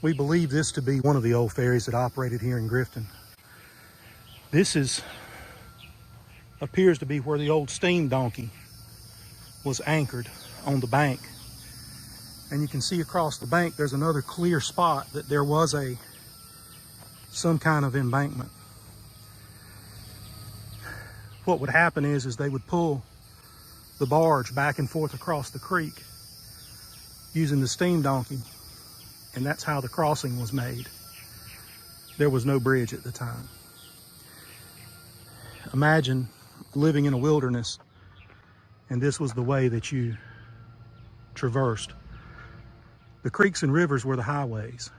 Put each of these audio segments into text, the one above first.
We believe this to be one of the old ferries that operated here in Grifton. This appears to be where the old steam donkey was anchored on the bank. And you can see across the bank there's another clear spot that there was some kind of embankment. What would happen is they would pull the barge back and forth across the creek using the steam donkey, and that's how the crossing was made. There was no bridge at the time. Imagine living in a wilderness and this was the way that you traversed. The creeks and rivers were the highways,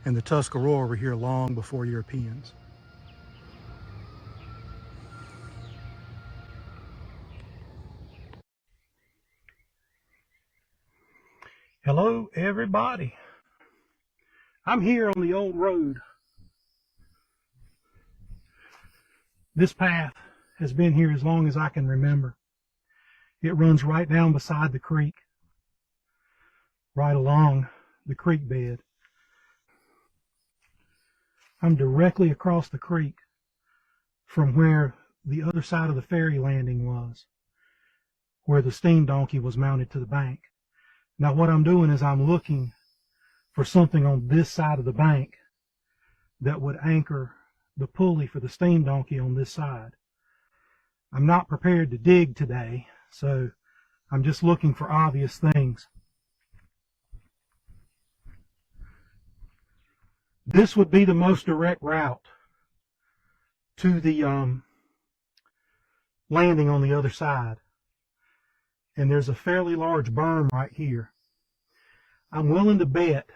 and the Tuscarora were here long before Europeans. Hello, everybody. I'm here on the old road. This path has been here as long as I can remember. It runs right down beside the creek, right along the creek bed. I'm directly across the creek from where the other side of the ferry landing was, where the steam donkey was mounted to the bank. Now what I'm doing is I'm looking for something on this side of the bank that would anchor the pulley for the steam donkey on this side. I'm not prepared to dig today, so I'm just looking for obvious things. This would be the most direct route to the landing on the other side. And there's a fairly large berm right here. I'm willing to bet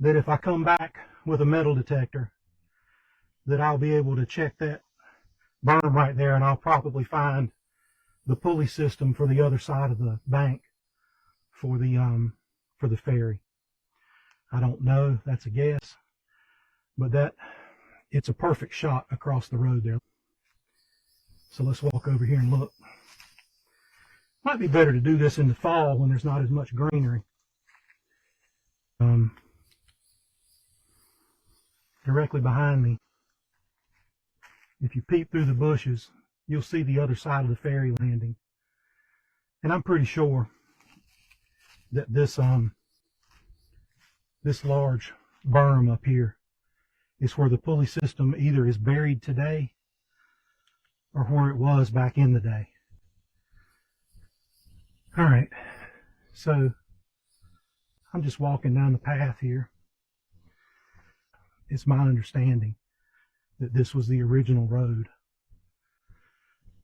that if I come back with a metal detector, that I'll be able to check that berm right there, and I'll probably find the pulley system for the other side of the bank for the ferry. I don't know, that's a guess, but it's a perfect shot across the road there. So let's walk over here and look. Might be better to do this in the fall when there's not as much greenery. Directly behind me, if you peep through the bushes, you'll see the other side of the ferry landing. And I'm pretty sure that this large berm up here is where the pulley system either is buried today or where it was back in the day. All right, so I'm just walking down the path here. It's my understanding that this was the original road,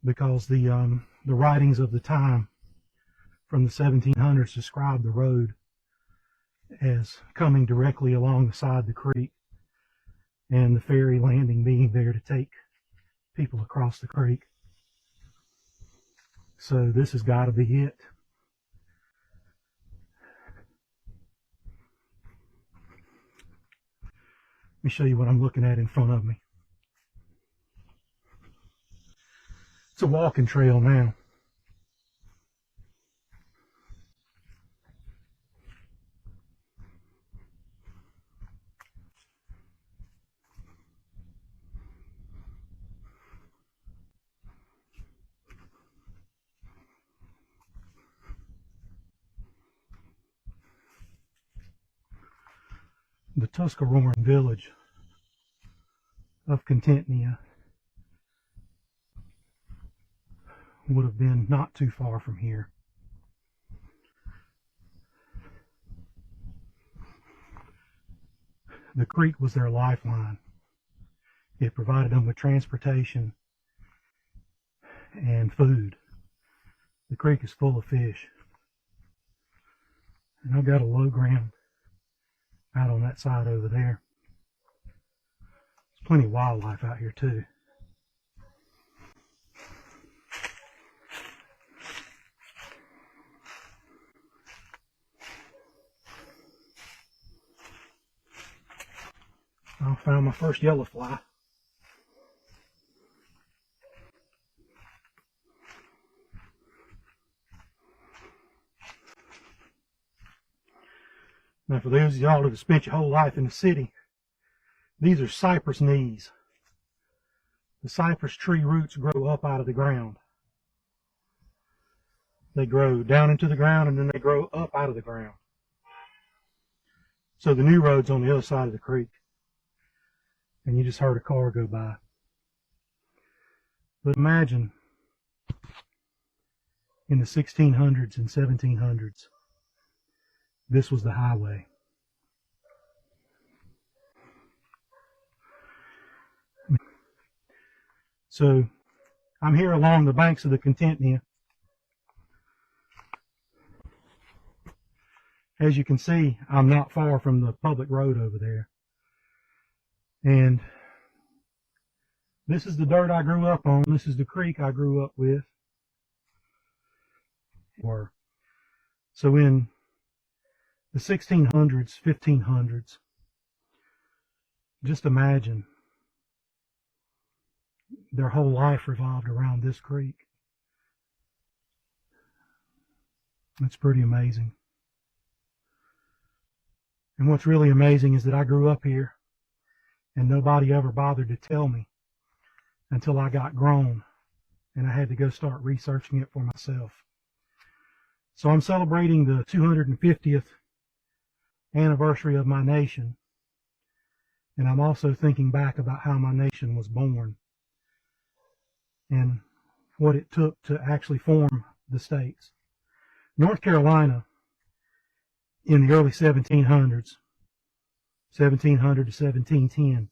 because the writings of the time from the 1700s describe the road as coming directly along the side of the creek, and the ferry landing being there to take people across the creek. So this has got to be it. Let me show you what I'm looking at in front of me. It's a walking trail now. The Tuscaroran village of Contentnia would have been not too far from here. The creek was their lifeline. It provided them with transportation and food. The creek is full of fish. And I've got a low ground out on that side over there. There's plenty of wildlife out here too. I found my first yellow fly. Now, for those of y'all that have spent your whole life in the city, these are cypress knees. The cypress tree roots grow up out of the ground. They grow down into the ground and then they grow up out of the ground. So the new road's on the other side of the creek. And you just heard a car go by. But imagine in the 1600s and 1700s, this was the highway. So I'm here along the banks of the Contentnia. As you can see, I'm not far from the public road over there. And this is the dirt I grew up on. This is the creek I grew up with. So in the 1600s, 1500s, just imagine their whole life revolved around this creek. It's pretty amazing. And what's really amazing is that I grew up here and nobody ever bothered to tell me until I got grown and I had to go start researching it for myself. So I'm celebrating the 250th anniversary of my nation, and I'm also thinking back about how my nation was born and what it took to actually form the states. North Carolina in the early 1700s, 1700 to 1710,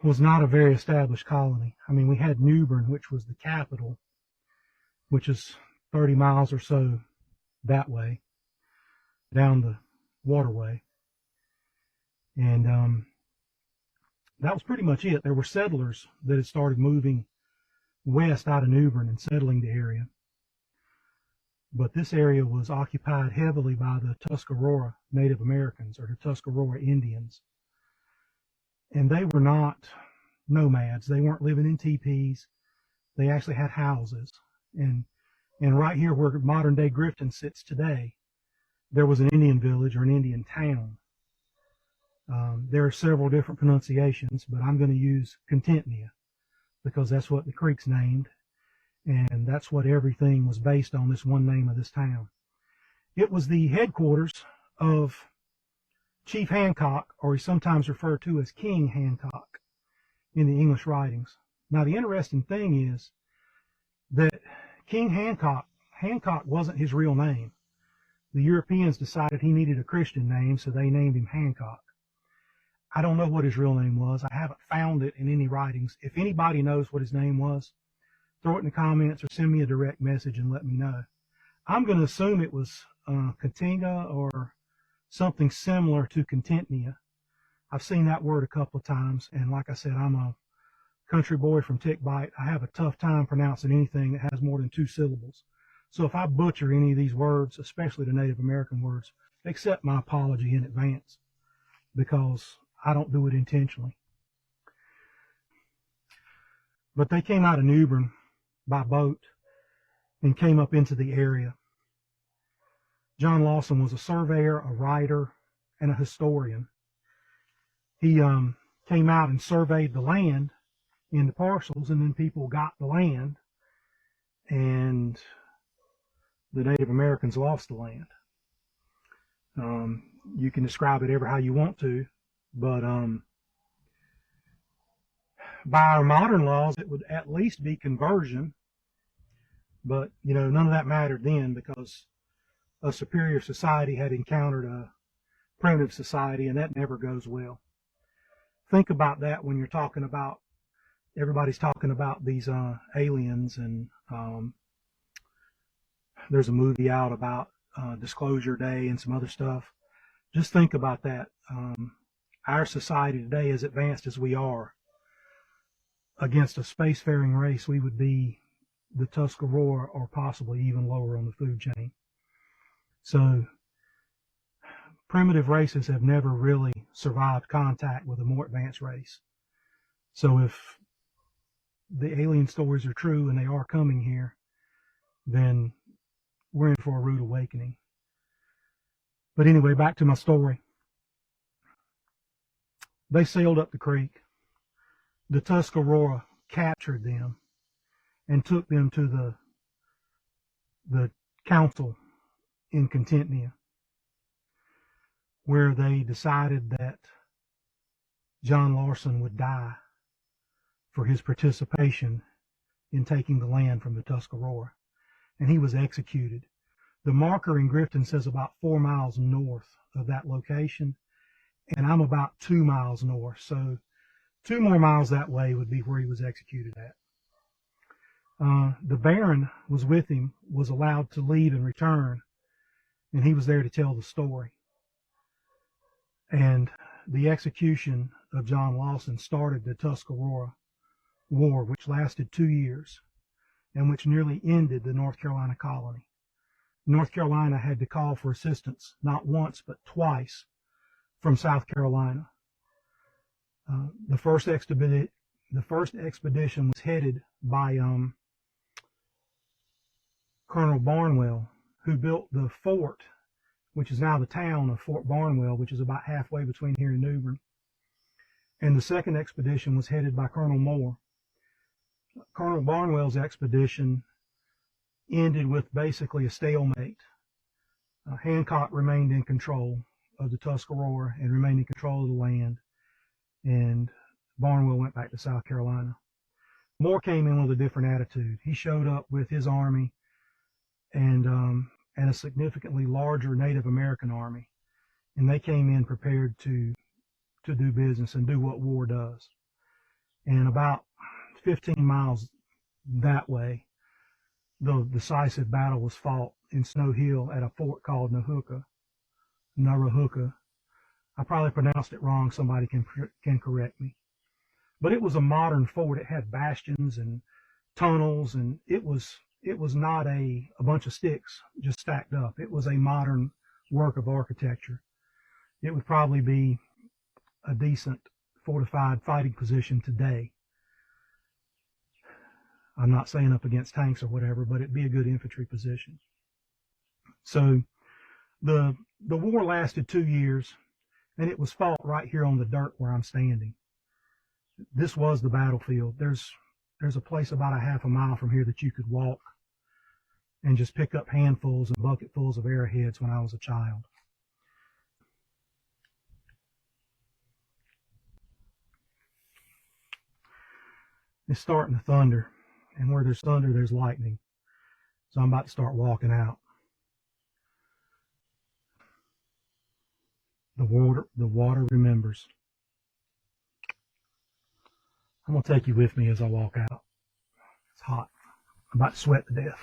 was not a very established colony. I mean, we had New Bern, which was the capital, which is 30 miles or so that way, down the waterway. And that was pretty much it. There were settlers that had started moving west out of New Bern and settling the area. But this area was occupied heavily by the Tuscarora Native Americans, or the Tuscarora Indians. And they were not nomads. They weren't living in teepees. They actually had houses. And right here where modern day Grifton sits today, there was an Indian village or an Indian town. There are several different pronunciations, but I'm going to use Contentnia because that's what the creek's named. And that's what everything was based on, this one name of this town. It was the headquarters of Chief Hancock, or he's sometimes referred to as King Hancock in the English writings. Now, the interesting thing is that King Hancock wasn't his real name. The Europeans decided he needed a Christian name, so they named him Hancock. I don't know what his real name was. I haven't found it in any writings. If anybody knows what his name was, throw it in the comments or send me a direct message and let me know. I'm going to assume it was Katinga or something similar to Contentnia. I've seen that word a couple of times, and like I said, I'm a country boy from Tick Bite. I have a tough time pronouncing anything that has more than 2 syllables. So if I butcher any of these words, especially the Native American words, accept my apology in advance because I don't do it intentionally. But they came out of New Bern by boat and came up into the area. John Lawson was a surveyor, a writer, and a historian. He came out and surveyed the land into parcels, and then people got the land, and the Native Americans lost the land. You can describe it ever how you want to, but by our modern laws, it would at least be conversion. But, none of that mattered then because a superior society had encountered a primitive society, and that never goes well. Think about that when you're talking about, everybody's talking about these aliens, and there's a movie out about Disclosure Day and some other stuff. Just think about that. Our society today, as advanced as we are, against a spacefaring race, we would be the Tuscarora or possibly even lower on the food chain. So primitive races have never really survived contact with a more advanced race. So if the alien stories are true and they are coming here, then we're in for a rude awakening. But anyway, back to my story. They sailed up the creek. The Tuscarora captured them and took them to the council in Contentnia, where they decided that John Larson would die for his participation in taking the land from the Tuscarora, and he was executed. The marker in Grifton says about 4 miles north of that location, and I'm about 2 miles north, so 2 more miles that way would be where he was executed at. The Baron was with him, was allowed to leave and return, and he was there to tell the story. And the execution of John Lawson started the Tuscarora War, which lasted 2 years and which nearly ended the North Carolina colony. North Carolina had to call for assistance not once but twice from South Carolina. The first expedition was headed by Colonel Barnwell, who built the fort, which is now the town of Fort Barnwell, which is about halfway between here and New Bern. And the second expedition was headed by Colonel Moore. Colonel Barnwell's expedition ended with basically a stalemate. Hancock remained in control of the Tuscarora and remained in control of the land, and Barnwell went back to South Carolina. Moore came in with a different attitude. He showed up with his army and a significantly larger Native American army, and they came in prepared to do business and do what war does. And about 15 miles that way, the decisive battle was fought in Snow Hill at a fort called Narahuka. I probably pronounced it wrong. Somebody can correct me. But it was a modern fort. It had bastions and tunnels, and it was not a bunch of sticks just stacked up. It was a modern work of architecture. It would probably be a decent fortified fighting position today. I'm not saying up against tanks or whatever, but it'd be a good infantry position. So the war lasted 2 years, and it was fought right here on the dirt where I'm standing. This was the battlefield. There's a place about a half a mile from here that you could walk and just pick up handfuls and bucketfuls of arrowheads when I was a child. It's starting to thunder, and where there's thunder, there's lightning. So I'm about to start walking out. The water remembers. I'm going to take you with me as I walk out. It's hot. I'm about to sweat to death.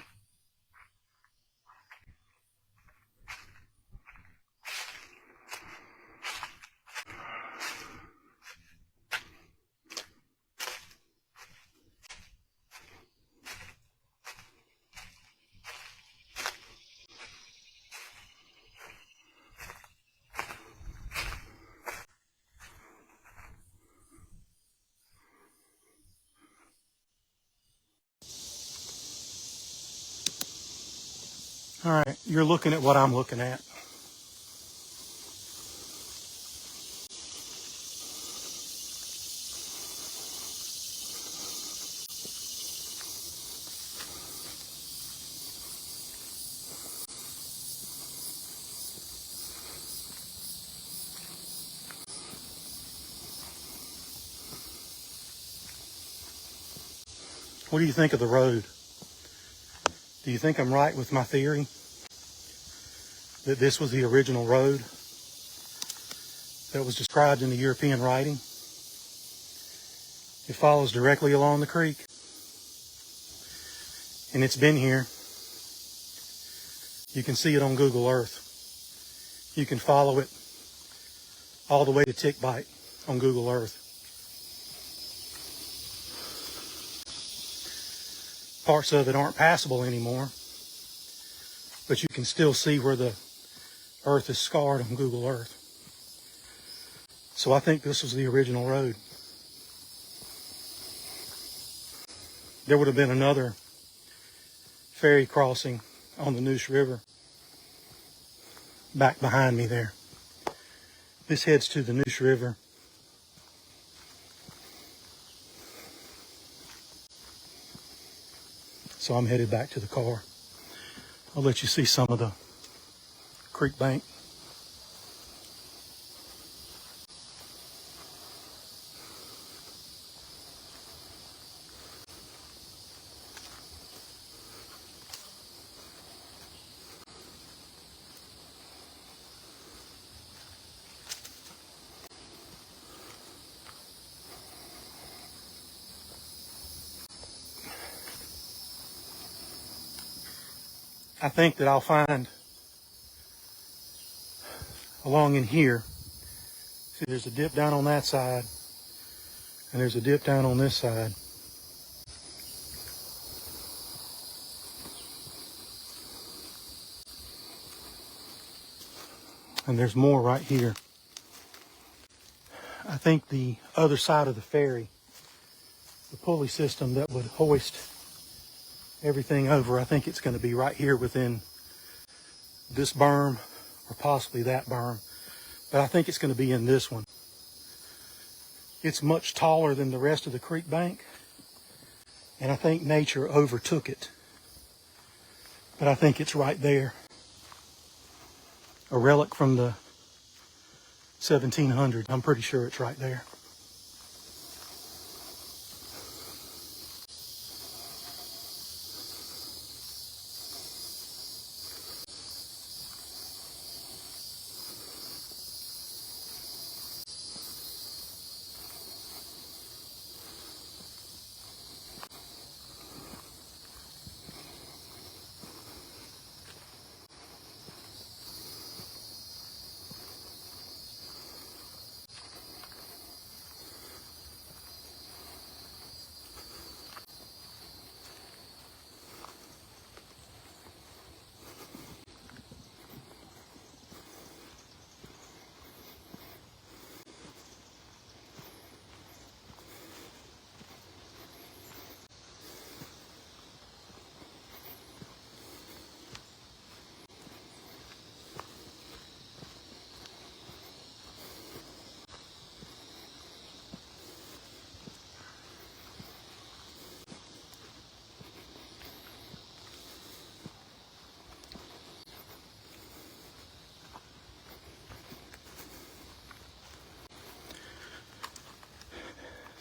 All right, you're looking at what I'm looking at. What do you think of the road? Do you think I'm right with my theory that this was the original road that was described in the European writing? It follows directly along the creek, and it's been here. You can see it on Google Earth. You can follow it all the way to Tick Bite on Google Earth. Parts of it aren't passable anymore, but you can still see where the earth is scarred on Google Earth. So I think this was the original road. There would have been another ferry crossing on the Neuse River back behind me there. This heads to the Neuse River. So I'm headed back to the car. I'll let you see some of the creek bank. I think that I'll find along in here, see there's a dip down on that side and there's a dip down on this side. And there's more right here. I think the other side of the ferry, the pulley system that would hoist everything over, I think it's going to be right here within this berm or possibly that berm, but I think it's going to be in this one. It's much taller than the rest of the creek bank, and I think nature overtook it, but I think it's right there. A relic from the 1700s. I'm pretty sure it's right there.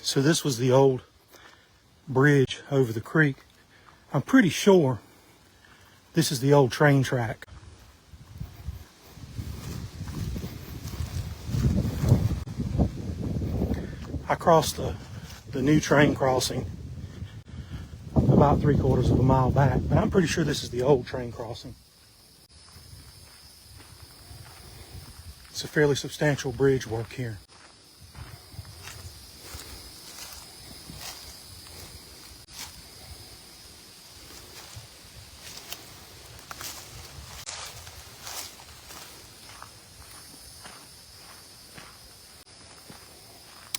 So this was the old bridge over the creek. I'm pretty sure this is the old train track. I crossed the new train crossing about 3/4 of a mile back, but I'm pretty sure this is the old train crossing. It's a fairly substantial bridge work here.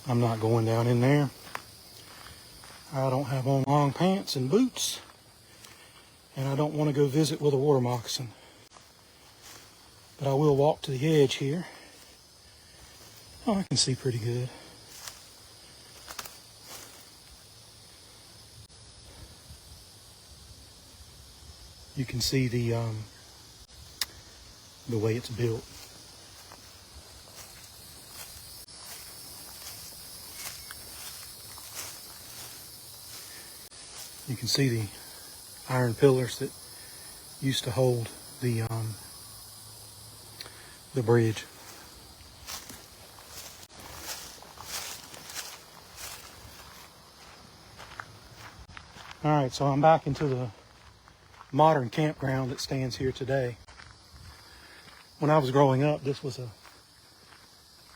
I'm not going down in there. I don't have on long pants and boots, and I don't want to go visit with a water moccasin. But I will walk to the edge here. Oh, I can see pretty good. You can see the way it's built. You can see the iron pillars that used to hold the bridge. All right, so I'm back into the modern campground that stands here today. When I was growing up, this was a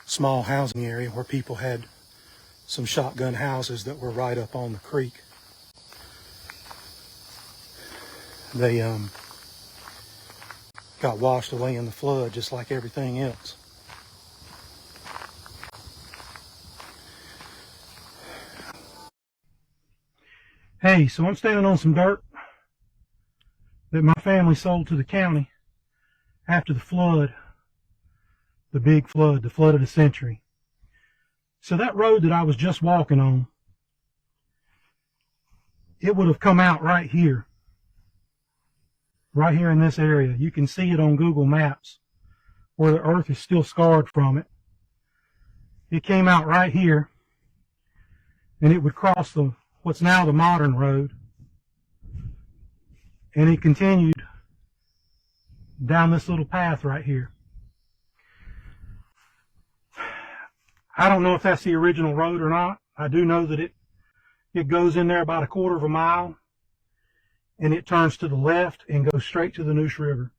small housing area where people had some shotgun houses that were right up on the creek. They got washed away in the flood just like everything else. Hey, so I'm standing on some dirt that my family sold to the county after the flood the big flood, the flood of the century. So that road that I was just walking on, it would have come out right here in this area. You can see it on Google Maps where the earth is still scarred from it. It came out right here, and it would cross what's now the modern road, and it continued down this little path right here. I don't know if that's the original road or not. I do know that it goes in there about a quarter of a mile, and it turns to the left and goes straight to the Neuse River.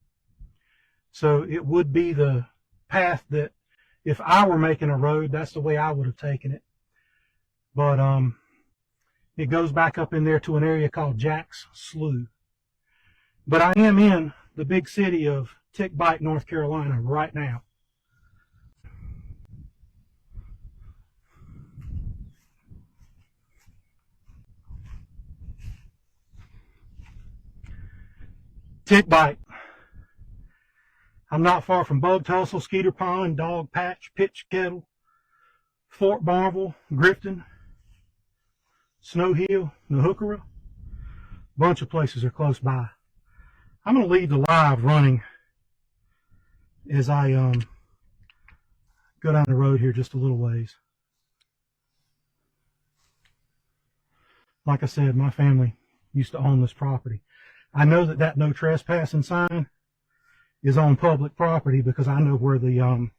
So it would be the path that, if I were making a road, that's the way I would have taken it. But it goes back up in there to an area called Jack's Slough. But I am in the big city of Tick Bight, North Carolina right now. Tick Bight. I'm not far from Bug Tussle, Skeeter Pond, Dog Patch, Pitch Kettle, Fort Barnville, Grifton, Snow Hill, Nahookerah. A bunch of places are close by. I'm going to leave the live running as I go down the road here just a little ways. Like I said, my family used to own this property. I know that no trespassing sign is on public property because I know where the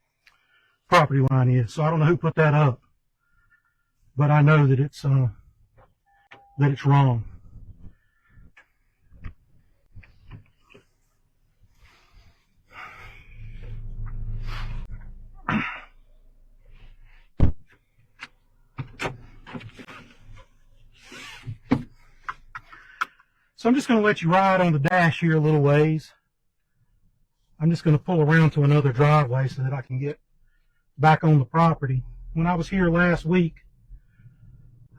property line is. So I don't know who put that up, but I know that it's wrong. So I'm just going to let you ride on the dash here a little ways. I'm just going to pull around to another driveway so that I can get back on the property. When I was here last week,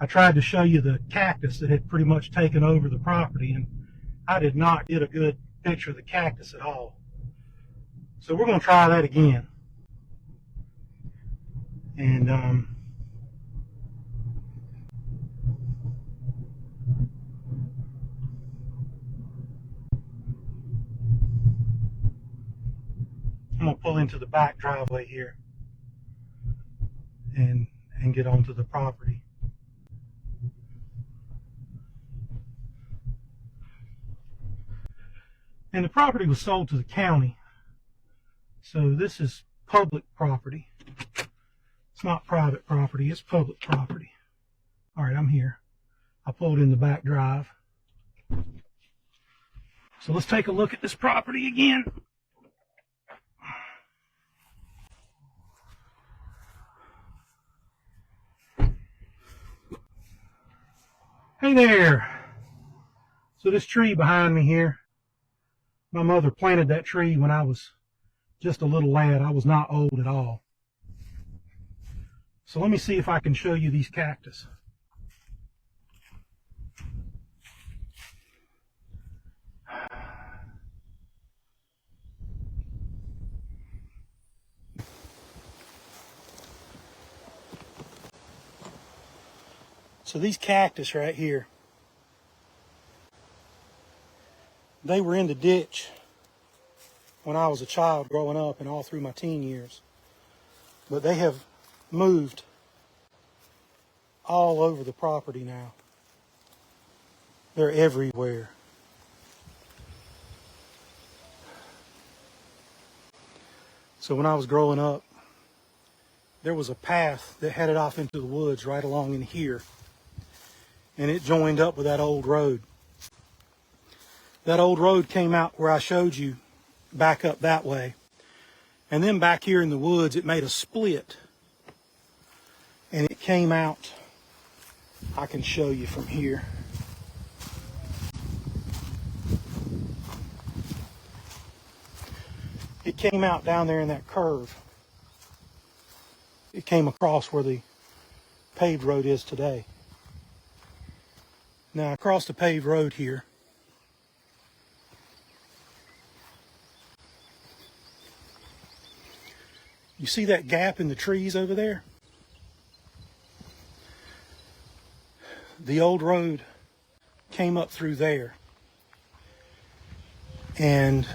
I tried to show you the cactus that had pretty much taken over the property, and I did not get a good picture of the cactus at all. So we're going to try that again. And I'm going to pull into the back driveway here and get onto the property. And the property was sold to the county. So this is public property. It's not private property, it's public property. All right, I'm here. I pulled in the back drive. So let's take a look at this property again. Hey there. So this tree behind me here, my mother planted that tree when I was just a little lad. I was not old at all. So let me see if I can show you these cactus. So these cactus right here, they were in the ditch when I was a child growing up and all through my teen years. But they have moved all over the property now. They're everywhere. So when I was growing up, there was a path that headed off into the woods right along in here. And it joined up with that old road. That old road came out where I showed you, back up that way. And then back here in the woods, it made a split. And it came out, I can show you from here. It came out down there in that curve. It came across where the paved road is today. Now, across the paved road here, You see that gap in the trees over there? The old road came up through there. And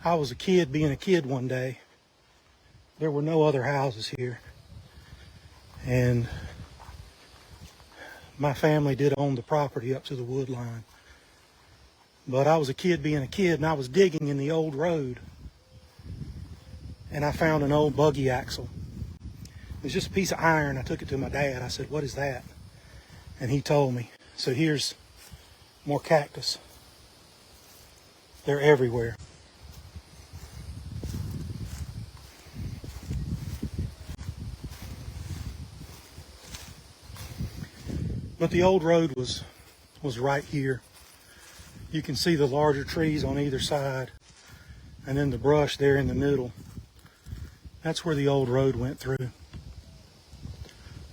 I was a kid being a kid one day. There were no other houses here. And my family did own the property up to the wood line. But I was a kid being a kid, and I was digging in the old road. And I found an old buggy axle. It was just a piece of iron. I took it to my dad. I said, "What is that?" And he told me. So here's more cactus. They're everywhere. But the old road was right here. You can see the larger trees on either side, and then the brush there in the middle. That's where the old road went through.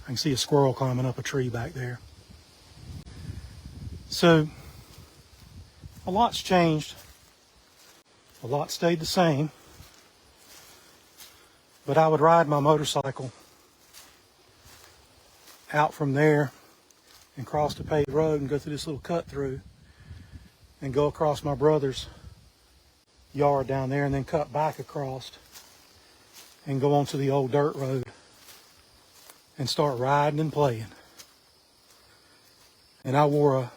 I can see a squirrel climbing up a tree back there. So, a lot's changed. A lot stayed the same. But I would ride my motorcycle out from there and cross the paved road and go through this little cut through and go across my brother's yard down there and then cut back across and go onto the old dirt road and start riding and playing. And I wore a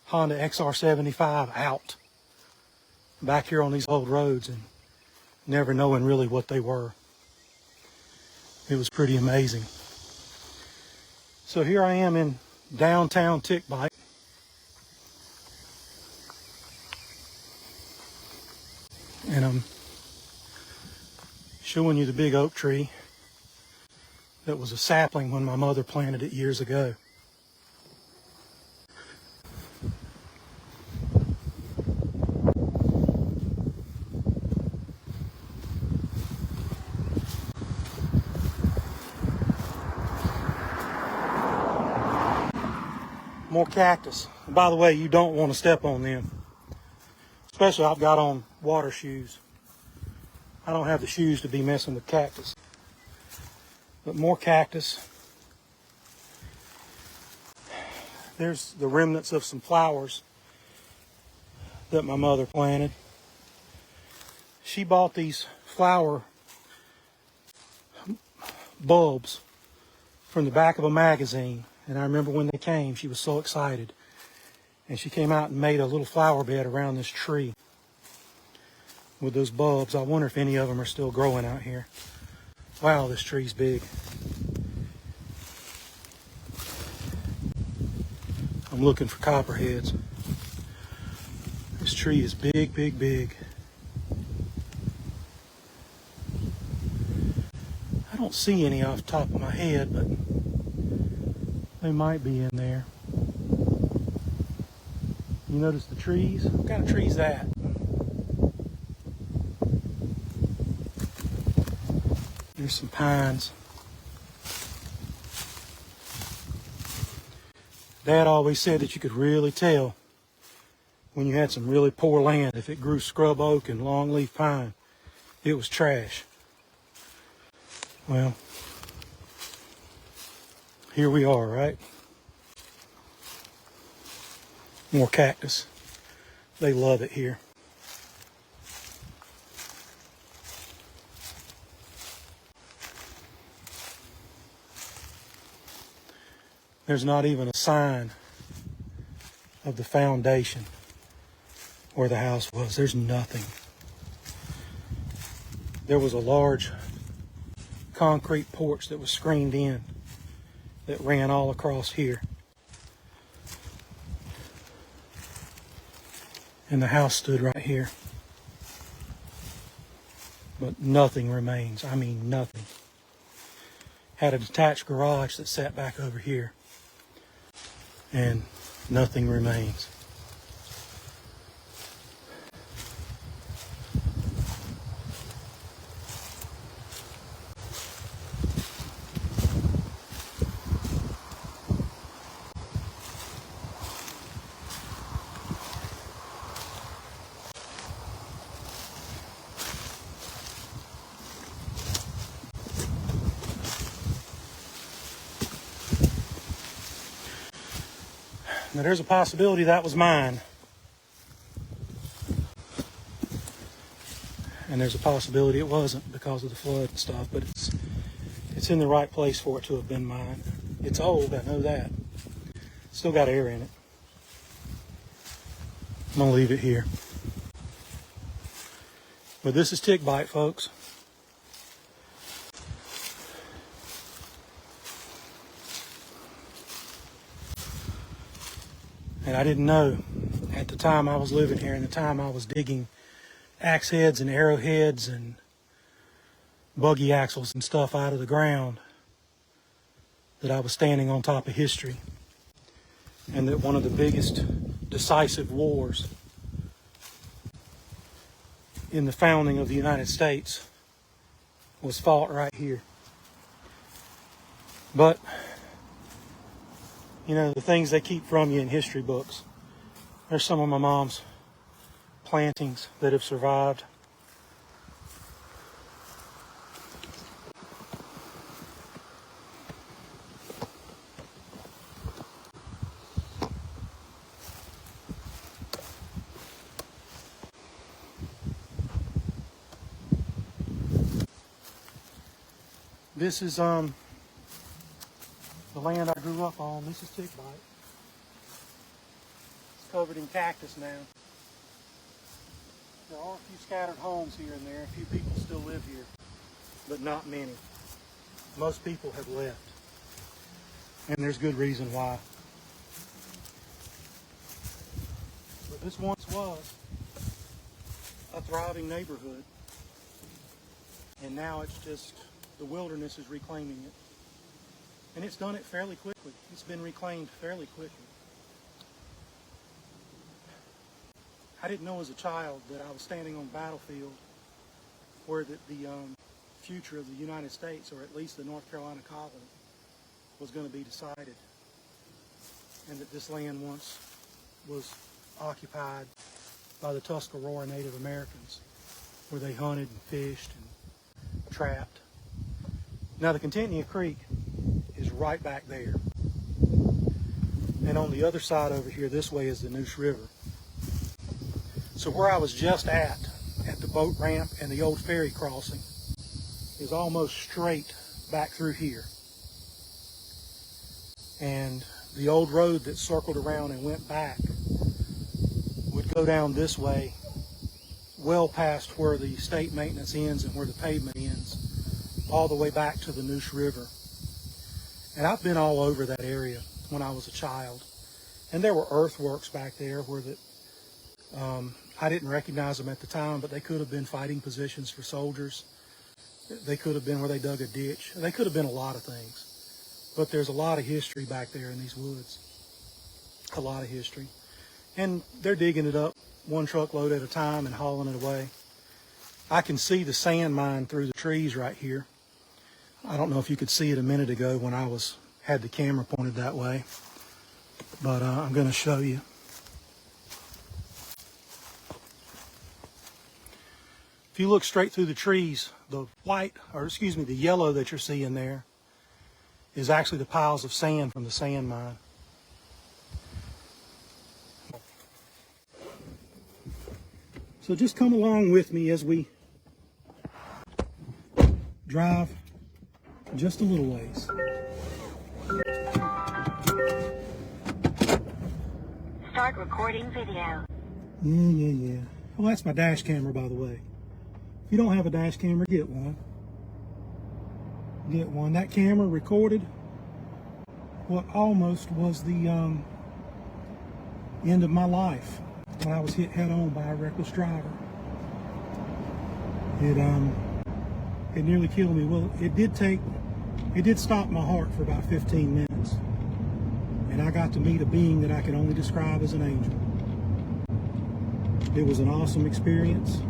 Honda XR75 out back here on these old roads and never knowing really what they were. It was pretty amazing. So here I am in downtown Tick Bite. And I'm showing you the big oak tree that was a sapling when my mother planted it years ago. More cactus. And by the way, you don't want to step on them. Especially I've got on water shoes. I don't have the shoes to be messing with cactus. But more cactus. There's the remnants of some flowers that my mother planted. She bought these flower bulbs from the back of a magazine. And I remember when they came, she was so excited. And she came out and made a little flower bed around this tree with those bulbs. I wonder if any of them are still growing out here. Wow, this tree's big. I'm looking for copperheads. This tree is big, big, big. I don't see any off the top of my head, but they might be in there. You notice the trees? What kind of tree is that? There's some pines. Dad always said that you could really tell when you had some really poor land. If it grew scrub oak and longleaf pine, it was trash. Well, here we are, right? More cactus. They love it here. There's not even a sign of the foundation where the house was. There's nothing. There was a large concrete porch that was screened in that ran all across here. And the house stood right here. But nothing remains. I mean, nothing. Had a detached garage that sat back over here. And nothing remains. Now there's a possibility that was mine. And there's a possibility it wasn't because of the flood and stuff, but it's in the right place for it to have been mine. It's old, I know that. Still got air in it. I'm gonna leave it here. But this is tick bite, folks. And I didn't know at the time I was living here and the time I was digging axe heads and arrowheads and buggy axles and stuff out of the ground that I was standing on top of history, and that one of the biggest decisive wars in the founding of the United States was fought right here. But you know, the things they keep from you in history books. There's some of my mom's plantings that have survived. This is the land I grew up on. This is tick bite. It's covered in cactus now. There are a few scattered homes here and there. A few people still live here, but not many. Most people have left, and there's good reason why. But this once was a thriving neighborhood, and now it's just the wilderness is reclaiming it. And it's done it fairly quickly. It's been reclaimed fairly quickly. I didn't know as a child that I was standing on a battlefield where the future of the United States, or at least the North Carolina colony, was going to be decided. And that this land once was occupied by the Tuscarora Native Americans, where they hunted and fished and trapped. Now the Contentnia Creek is right back there. And on the other side over here, this way, is the Neuse River. So where I was just at the boat ramp and the old ferry crossing, is almost straight back through here. And the old road that circled around and went back would go down this way, well past where the state maintenance ends and where the pavement ends, all the way back to the Neuse River. And I've been all over that area when I was a child. And there were earthworks back there where I didn't recognize them at the time, but they could have been fighting positions for soldiers. They could have been where they dug a ditch. They could have been a lot of things. But there's a lot of history back there in these woods. A lot of history. And they're digging it up one truckload at a time and hauling it away. I can see the sand mine through the trees right here. I don't know if you could see it a minute ago when I had the camera pointed that way, but I'm going to show you. If you look straight through the trees, the yellow that you're seeing there is actually the piles of sand from the sand mine. So just come along with me as we drive just a little ways. Start recording video. Yeah. Well, that's my dash camera, by the way. If you don't have a dash camera, get one. Get one. That camera recorded what almost was the end of my life when I was hit head on by a reckless driver. It nearly killed me. Well, it did stop my heart for about 15 minutes. And I got to meet a being that I can only describe as an angel. It was an awesome experience.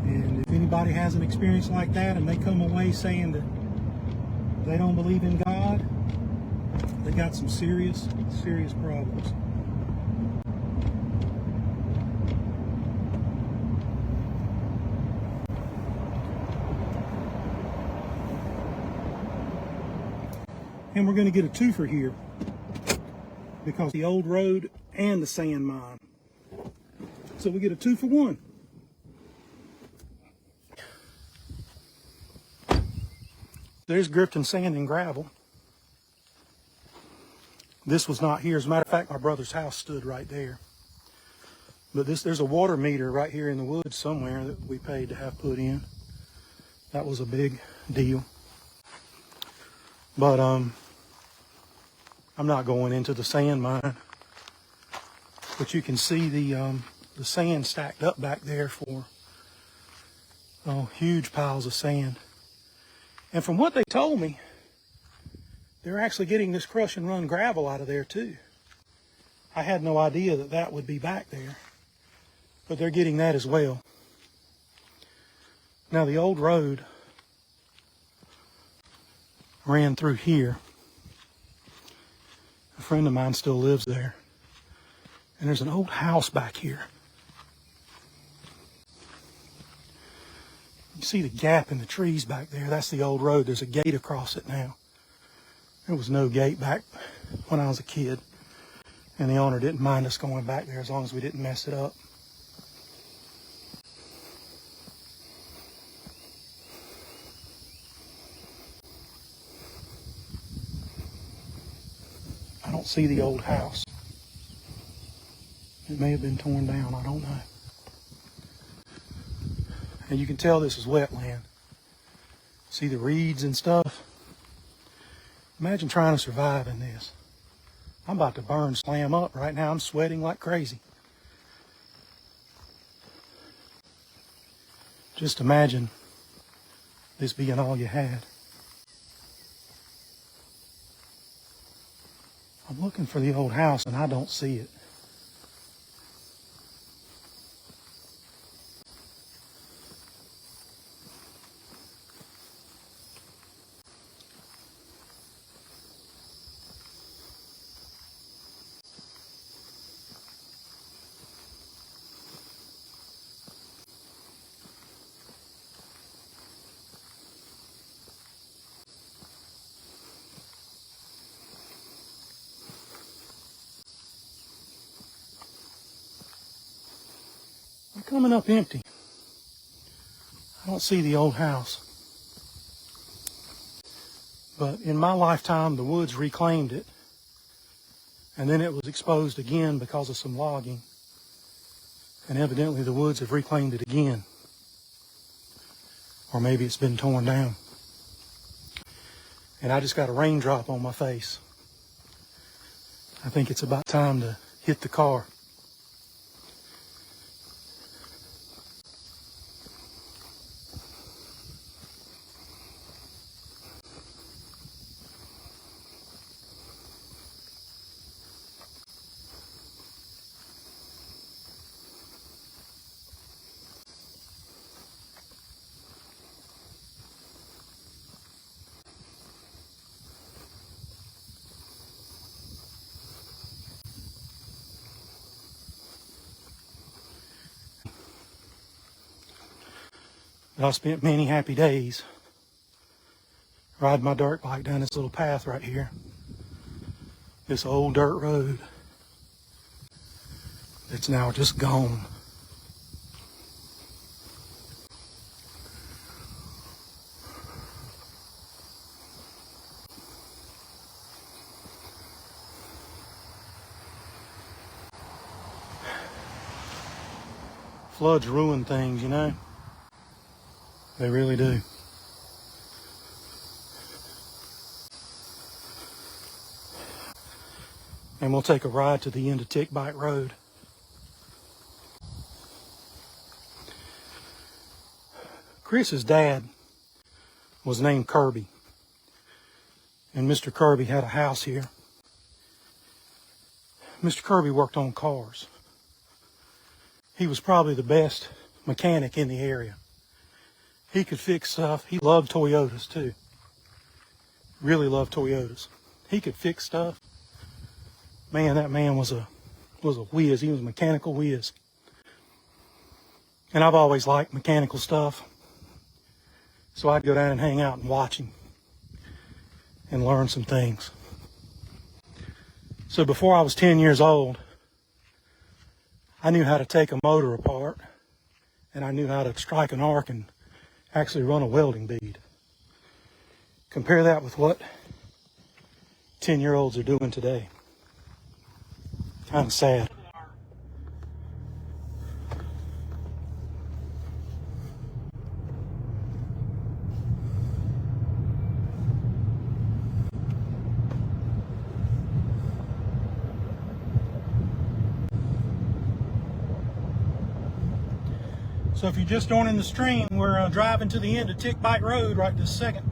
And if anybody has an experience like that and they come away saying that they don't believe in God, they got some serious, serious problems. And we're going to get a twofer here. because the old road and the sand mine. So we get a 2 for 1. There's Grifton sand and gravel. This was not here. As a matter of fact, my brother's house stood right there. But there's a water meter right here in the woods somewhere that we paid to have put in. That was a big deal. But I'm not going into the sand mine. But you can see the sand stacked up back there for huge piles of sand. And from what they told me, they're actually getting this crush and run gravel out of there too. I had no idea that that would be back there, but they're getting that as well. Now the old road ran through here. A friend of mine still lives there. And there's an old house back here. You see the gap in the trees back there? That's the old road. There's a gate across it now. There was no gate back when I was a kid. And the owner didn't mind us going back there as long as we didn't mess it up. I don't see the old house. It may have been torn down, I don't know. And you can tell this is wetland. See the reeds and stuff? Imagine trying to survive in this. I'm about to burn slam up right now. I'm sweating like crazy. Just imagine this being all you had. I'm looking for the old house and I don't see it. They're coming up empty. I don't see the old house. But in my lifetime, the woods reclaimed it. And then it was exposed again because of some logging. And evidently the woods have reclaimed it again. Or maybe it's been torn down. And I just got a raindrop on my face. I think it's about time to hit the car. But I spent many happy days riding my dirt bike down this little path right here. This old dirt road that's now just gone. Floods ruin things, you know? They really do. And we'll take a ride to the end of Tick Bite Road. Chris's dad was named Kirby. And Mr. Kirby had a house here. Mr. Kirby worked on cars. He was probably the best mechanic in the area. He could fix stuff. He loved Toyotas too. Really loved Toyotas. He could fix stuff. Man, that man was a whiz. He was a mechanical whiz. And I've always liked mechanical stuff. So I'd go down and hang out and watch him and learn some things. So before I was 10 years old, I knew how to take a motor apart, and I knew how to strike an arc and actually run a welding bead. Compare that with what 10-year-olds are doing today. Kind of sad. So if you're just joining the stream, we're driving to the end of Tick Bite Road right this second.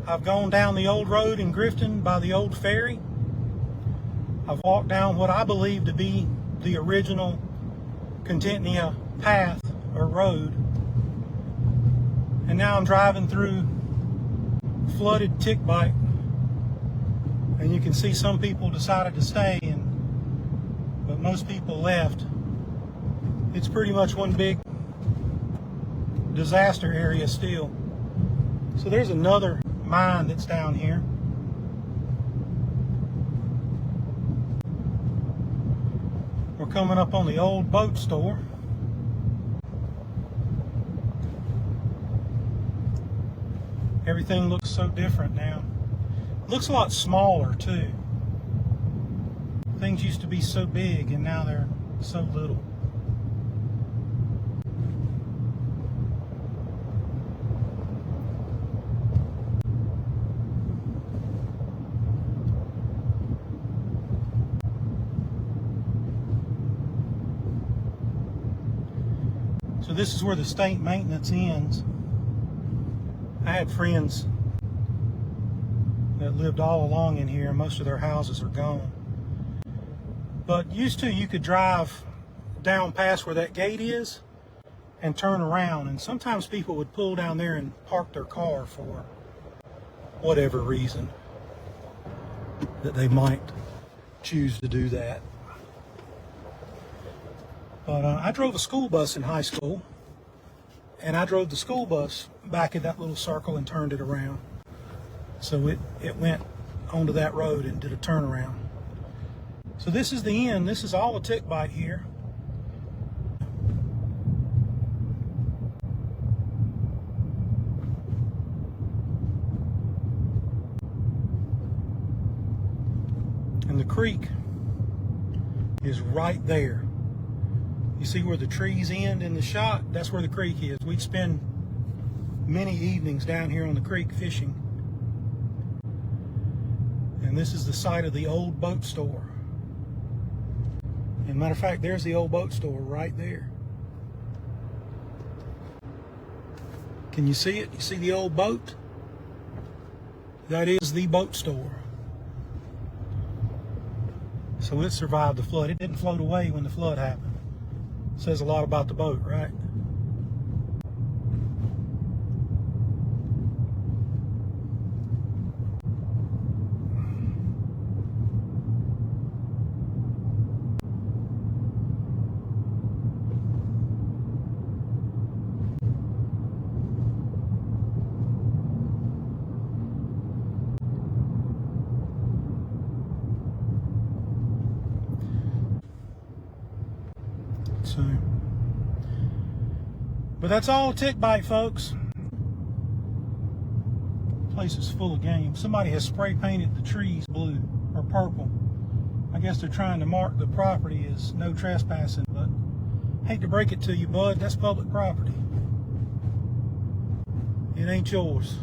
I've gone down the old road in Grifton by the old ferry. I've walked down what I believe to be the original Contentnia path or road. And now I'm driving through flooded Tick Bite. And you can see some people decided to stay, but most people left. It's pretty much one big disaster area still. So there's another mine that's down here. We're coming up on the old boat store. Everything looks so different now. It looks a lot smaller too. Things used to be so big and now they're so little. So this is where the state maintenance ends. I had friends that lived all along in here. Most of their houses are gone. But used to, you could drive down past where that gate is and turn around. And sometimes people would pull down there and park their car for whatever reason that they might choose to do that. But I drove a school bus in high school, and I drove the school bus back in that little circle and turned it around. So it went onto that road and did a turnaround. So this is the end. This is all a Tick Bite here. And the creek is right there. You see where the trees end in the shot? That's where the creek is. We'd spend many evenings down here on the creek fishing. And this is the site of the old boat store. And matter of fact, there's the old boat store right there. Can you see it? You see the old boat? That is the boat store. So it survived the flood. It didn't float away when the flood happened. Says a lot about the boat, right? So, but that's all Tick Bite, folks. The place is full of game. Somebody has spray painted the trees blue or purple. I guess they're trying to mark the property as no trespassing, but hate to break it to you, bud, that's public property. It ain't yours.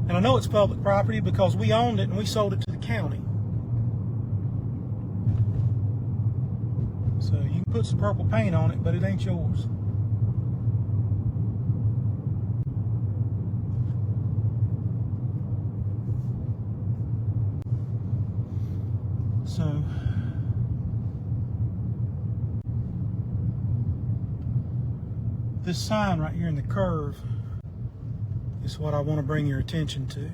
And I know it's public property because we owned it and we sold it to the county. So you can put some purple paint on it, but it ain't yours. So this sign right here in the curve is what I want to bring your attention to.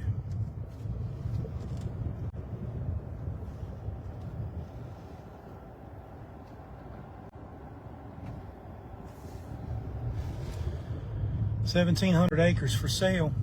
1,700 acres for sale.